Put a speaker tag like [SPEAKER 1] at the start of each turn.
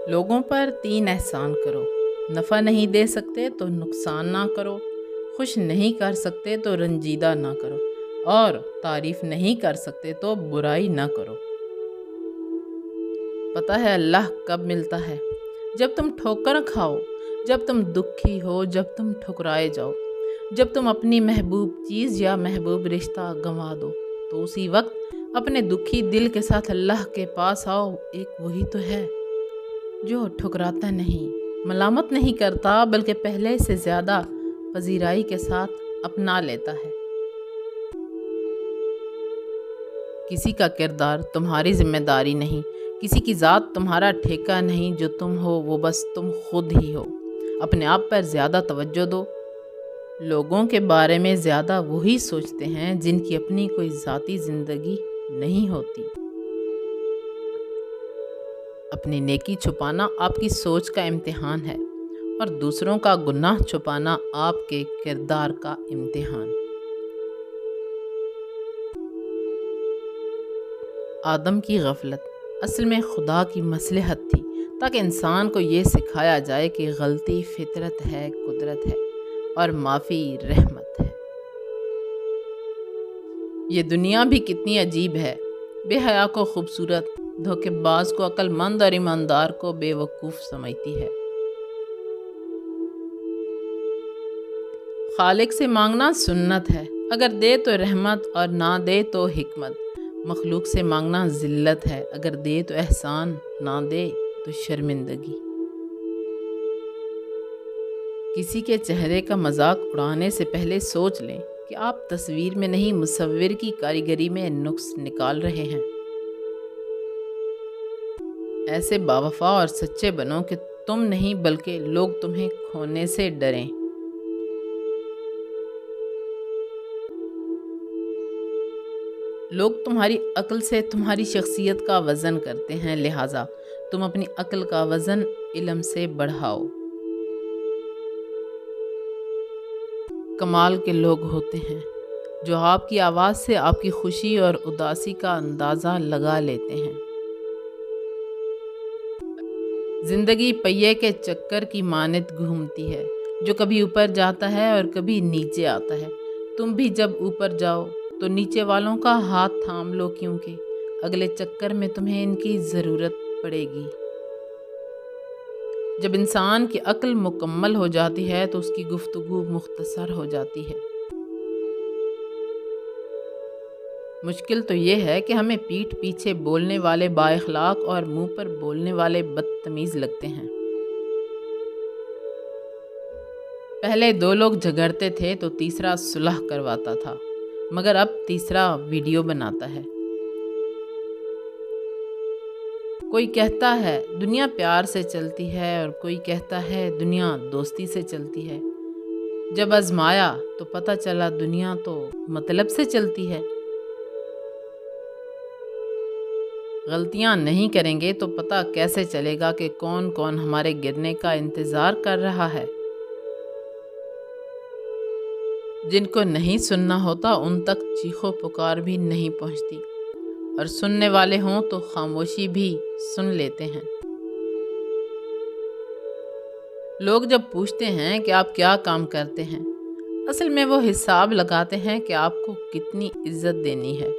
[SPEAKER 1] لوگوں پر 3 احسان کرو۔ نفع نہیں دے سکتے تو نقصان نہ کرو، خوش نہیں کر سکتے تو رنجیدہ نہ کرو، اور تعریف نہیں کر سکتے تو برائی نہ کرو۔ پتہ ہے اللہ کب ملتا ہے؟ جب تم ٹھوکر کھاؤ، جب تم دکھی ہو، جب تم ٹھکرائے جاؤ، جب تم اپنی محبوب چیز یا محبوب رشتہ گنوا دو، تو اسی وقت اپنے دکھی دل کے ساتھ اللہ کے پاس آؤ۔ ایک وہی تو ہے جو ٹھکراتا نہیں، ملامت نہیں کرتا، بلکہ پہلے سے زیادہ پذیرائی کے ساتھ اپنا لیتا ہے۔ کسی کا کردار تمہاری ذمہ داری نہیں، کسی کی ذات تمہارا ٹھیکہ نہیں، جو تم ہو وہ بس تم خود ہی ہو۔ اپنے آپ پر زیادہ توجہ دو۔ لوگوں کے بارے میں زیادہ وہی سوچتے ہیں جن کی اپنی کوئی ذاتی زندگی نہیں ہوتی۔ اپنی نیکی چھپانا آپ کی سوچ کا امتحان ہے، اور دوسروں کا گناہ چھپانا آپ کے کردار کا امتحان۔ آدم کی غفلت اصل میں خدا کی مصلحت تھی، تاکہ انسان کو یہ سکھایا جائے کہ غلطی فطرت ہے، قدرت ہے، اور معافی رحمت ہے۔ یہ دنیا بھی کتنی عجیب ہے، بے حیا کو خوبصورت، دھوکے باز کو عقل مند اور ایماندار کو بے وقوف سمجھتی ہے۔ خالق سے مانگنا سنت ہے، اگر دے تو رحمت اور نہ دے تو حکمت۔ مخلوق سے مانگنا ذلت ہے، اگر دے تو احسان، نہ دے تو شرمندگی۔ کسی کے چہرے کا مذاق اڑانے سے پہلے سوچ لیں کہ آپ تصویر میں نہیں، مصور کی کاریگری میں نقص نکال رہے ہیں۔ ایسے باوفا اور سچے بنو کہ تم نہیں بلکہ لوگ تمہیں کھونے سے ڈریں۔ لوگ تمہاری عقل سے تمہاری شخصیت کا وزن کرتے ہیں، لہٰذا تم اپنی عقل کا وزن علم سے بڑھاؤ۔ کمال کے لوگ ہوتے ہیں جو آپ کی آواز سے آپ کی خوشی اور اداسی کا اندازہ لگا لیتے ہیں۔ زندگی پہیے کے چکر کی مانند گھومتی ہے، جو کبھی اوپر جاتا ہے اور کبھی نیچے آتا ہے۔ تم بھی جب اوپر جاؤ تو نیچے والوں کا ہاتھ تھام لو، کیونکہ اگلے چکر میں تمہیں ان کی ضرورت پڑے گی۔ جب انسان کی عقل مکمل ہو جاتی ہے تو اس کی گفتگو مختصر ہو جاتی ہے۔ مشکل تو یہ ہے کہ ہمیں پیٹھ پیچھے بولنے والے با اخلاق اور منہ پر بولنے والے بدتمیز لگتے ہیں۔ پہلے 2 لوگ جھگڑتے تھے تو تیسرا صلح کرواتا تھا، مگر اب تیسرا ویڈیو بناتا ہے۔ کوئی کہتا ہے دنیا پیار سے چلتی ہے، اور کوئی کہتا ہے دنیا دوستی سے چلتی ہے۔ جب آزمایا تو پتہ چلا دنیا تو مطلب سے چلتی ہے۔ غلطیاں نہیں کریں گے تو پتہ کیسے چلے گا کہ کون کون ہمارے گرنے کا انتظار کر رہا ہے۔ جن کو نہیں سننا ہوتا ان تک چیخو پکار بھی نہیں پہنچتی، اور سننے والے ہوں تو خاموشی بھی سن لیتے ہیں۔ لوگ جب پوچھتے ہیں کہ آپ کیا کام کرتے ہیں، اصل میں وہ حساب لگاتے ہیں کہ آپ کو کتنی عزت دینی ہے۔